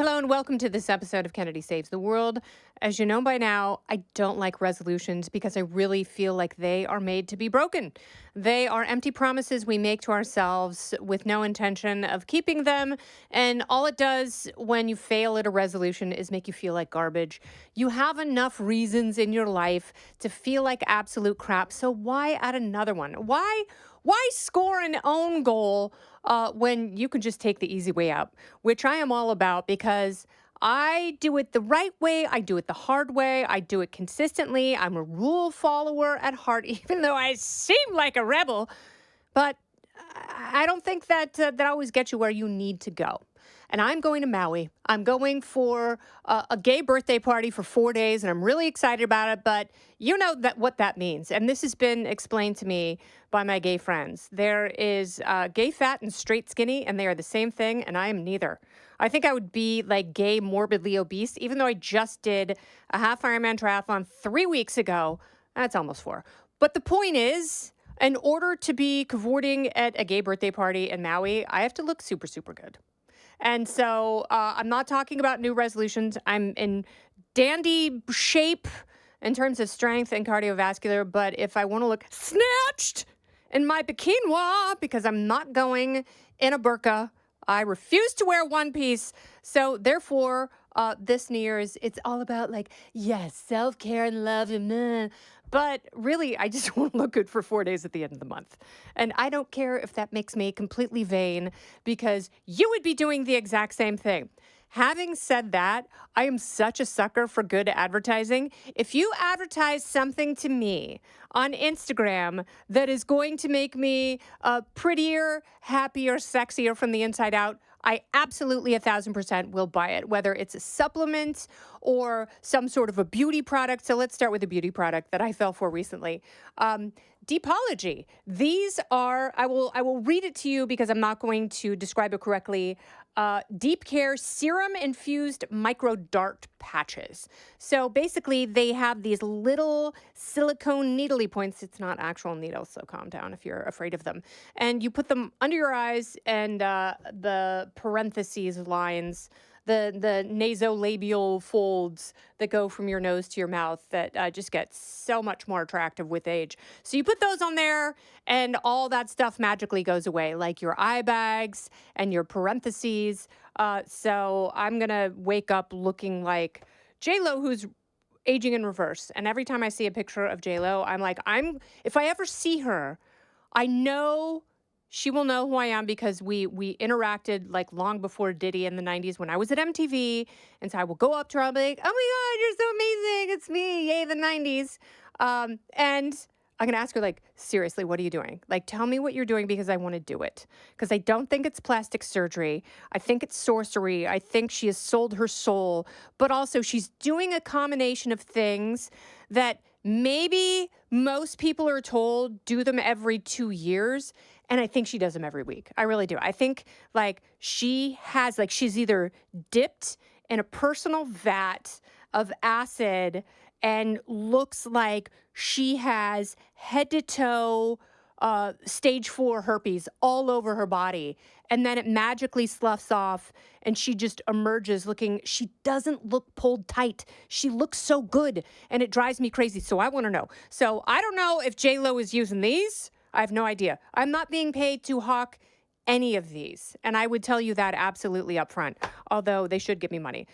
Hello and welcome to this episode of Kennedy Saves the World. As you know by now, I don't like resolutions because I really feel like they are made to be broken. They are empty promises we make to ourselves with no intention of keeping them. And all it does when you fail at a resolution is make you feel like garbage. You have enough reasons in your life to feel like absolute crap. So why add another one? Why score an own goal when you can just take the easy way out, which I am all about because I do it the right way. I do it the hard way. I do it consistently. I'm a rule follower at heart, even though I seem like a rebel. But I don't think that always gets you where you need to go. And I'm going to Maui. I'm going for a gay birthday party for 4 days, and I'm really excited about it. But you know what that means. And this has been explained to me by my gay friends. There is gay fat and straight skinny, and they are the same thing, and I am neither. I think I would be like gay morbidly obese, even though I just did a half Ironman triathlon 3 weeks ago. That's almost 4. But the point is, in order to be cavorting at a gay birthday party in Maui, I have to look super, super good. And so I'm not talking about new resolutions. I'm in dandy shape in terms of strength and cardiovascular. But if I want to look snatched in my bikini, because I'm not going in a burqa, I refuse to wear one piece. So therefore, this New Year's, it's all about like, yes, self-care and love. But really, I just want to look good for 4 days at the end of the month. And I don't care if that makes me completely vain because you would be doing the exact same thing. Having said that, I am such a sucker for good advertising. If you advertise something to me on Instagram that is going to make me prettier, happier, sexier from the inside out, I absolutely 1,000% will buy it, whether it's a supplement or some sort of a beauty product. So let's start with a beauty product that I fell for recently. Deepology. These are, I will read it to you because I'm not going to describe it correctly. Deep Care Serum Infused Micro Dart Patches. So basically they have these little silicone needly points. It's not actual needles, so calm down if you're afraid of them. And you put them under your eyes and the parentheses lines, the nasolabial folds that go from your nose to your mouth that just get so much more attractive with age. So you put those on there and all that stuff magically goes away, like your eye bags and your parentheses. So I'm going to wake up looking like J-Lo, who's aging in reverse. And every time I see a picture of J-Lo, I'm like, if I ever see her, I know she will know who I am because we interacted like long before Diddy in the 90s when I was at MTV. And so I will go up to her, I'll be like, oh my God, you're so amazing. It's me. Yay, the 90s. And I'm going to ask her, like, seriously, what are you doing? Like, tell me what you're doing because I want to do it. Because I don't think it's plastic surgery. I think it's sorcery. I think she has sold her soul. But also she's doing a combination of things that maybe most people are told do them every 2 years. And I think she does them every week. I really do. I think like she's either dipped in a personal vat of acid and looks like she has head to toe stage 4 herpes all over her body. And then it magically sloughs off and she just emerges she doesn't look pulled tight. She looks so good and it drives me crazy. So I want to know. So I don't know if J-Lo is using these. I have no idea. I'm not being paid to hawk any of these. And I would tell you that absolutely up front, although they should give me money.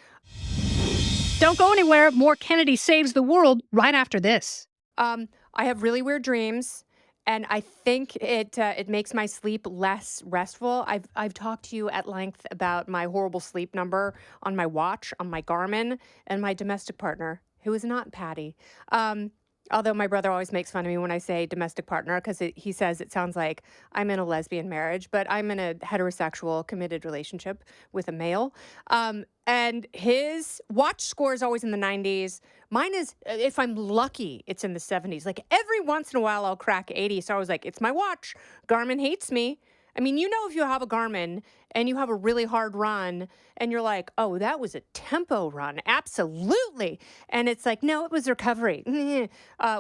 Don't go anywhere. More Kennedy Saves the World right after this. I have really weird dreams, and I think it makes my sleep less restful. I've talked to you at length about my horrible sleep number on my watch, on my Garmin, and my domestic partner, who is not Patty. Although my brother always makes fun of me when I say domestic partner because he says it sounds like I'm in a lesbian marriage, but I'm in a heterosexual committed relationship with a male. And his watch score is always in the 90s. Mine is, if I'm lucky, it's in the 70s. Like every once in a while I'll crack 80. So I was like, it's my watch. Garmin hates me. I mean, if you have a Garmin and you have a really hard run and you're like, oh, that was a tempo run. Absolutely. And it's like, no, it was recovery,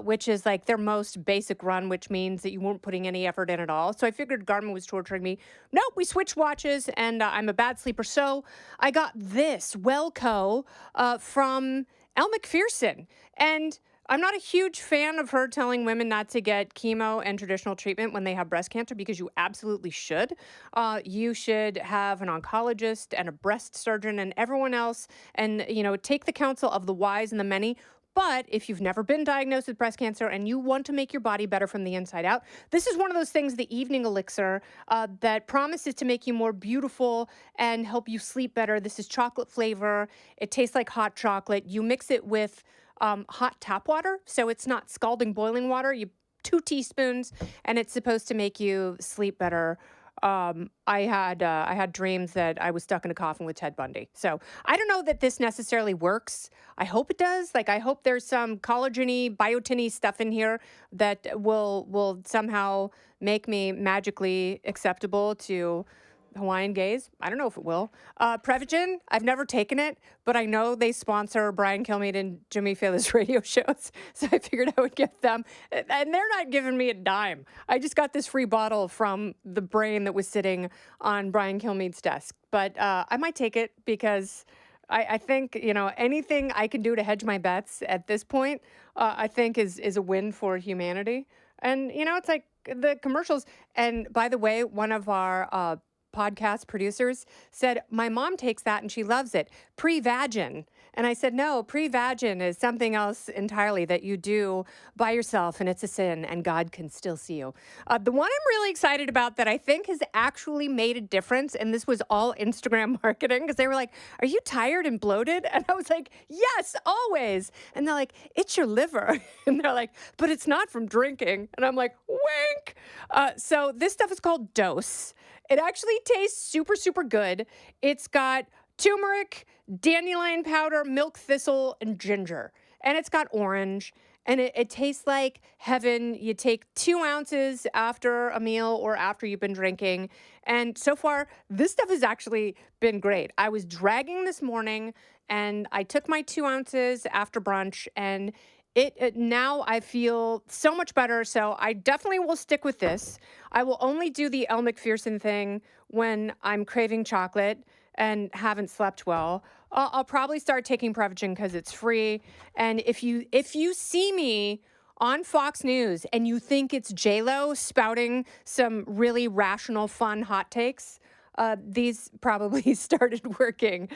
which is like their most basic run, which means that you weren't putting any effort in at all. So I figured Garmin was torturing me. Nope, we switched watches and I'm a bad sleeper. So I got this Wellco from Elle Macpherson. And I'm not a huge fan of her telling women not to get chemo and traditional treatment when they have breast cancer, because you absolutely should. You should have an oncologist and a breast surgeon and everyone else, and take the counsel of the wise and the many. But if you've never been diagnosed with breast cancer and you want to make your body better from the inside out, this is one of those things, the evening elixir, that promises to make you more beautiful and help you sleep better. This is chocolate flavor. It tastes like hot chocolate. You mix it with hot tap water, so it's not scalding boiling water. 2 teaspoons, and it's supposed to make you sleep better. I had dreams that I was stuck in a coffin with Ted Bundy. So I don't know that this necessarily works. I hope it does. Like, I hope there's some collagen-y, biotin-y stuff in here that will somehow make me magically acceptable to Hawaiian gays. I don't know if it will. Prevagen, I've never taken it, but I know they sponsor Brian Kilmeade and Jimmy Fallon's radio shows, so I figured I would get them. And they're not giving me a dime. I just got this free bottle from the brain that was sitting on Brian Kilmeade's desk. But I might take it because I think, anything I can do to hedge my bets at this point, I think is a win for humanity. And, it's like the commercials. And by the way, one of our podcast producers said, my mom takes that and she loves it. Prevagin. And I said, no, Prevagin is something else entirely that you do by yourself, and it's a sin, and God can still see you. The one I'm really excited about that I think has actually made a difference, and this was all Instagram marketing, because they were like, are you tired and bloated? And I was like, yes, always. And they're like, it's your liver. And they're like, but it's not from drinking. And I'm like, wink. So this stuff is called Dose. It actually tastes super, super good. It's got turmeric, dandelion powder, milk thistle, and ginger. And it's got orange. And it tastes like heaven. You take 2 ounces after a meal or after you've been drinking. And so far, this stuff has actually been great. I was dragging this morning, and I took my 2 ounces after brunch, and now I feel so much better, so I definitely will stick with this. I will only do the Elle Macpherson thing when I'm craving chocolate and haven't slept well. I'll probably start taking Prevagen because it's free. And if you see me on Fox News and you think it's J-Lo spouting some really rational, fun hot takes, these probably started working.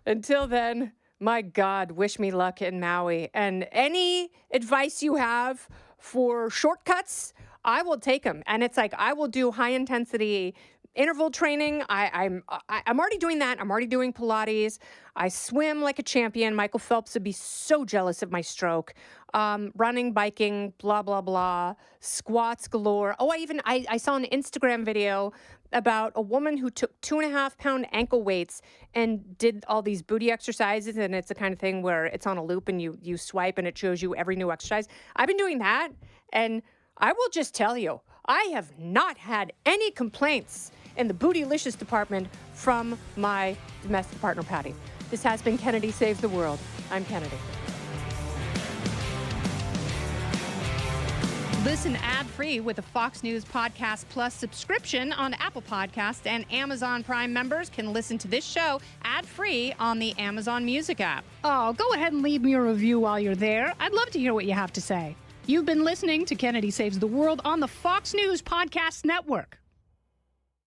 Until then, my God, wish me luck in Maui. And any advice you have for shortcuts, I will take them. And it's like, I will do high intensity interval training. I'm already doing that. I'm already doing Pilates. I swim like a champion. Michael Phelps would be so jealous of my stroke. Running, biking, blah, blah, blah. Squats galore. Oh, I saw an Instagram video about a woman who took 2.5-pound ankle weights and did all these booty exercises. And it's the kind of thing where it's on a loop and you swipe and it shows you every new exercise. I've been doing that. And I will just tell you, I have not had any complaints in the Bootylicious department from my domestic partner, Patty. This has been Kennedy Saves the World. I'm Kennedy. Listen ad-free with a Fox News Podcast Plus subscription on Apple Podcasts, and Amazon Prime members can listen to this show ad-free on the Amazon Music app. Oh, go ahead and leave me a review while you're there. I'd love to hear what you have to say. You've been listening to Kennedy Saves the World on the Fox News Podcast Network.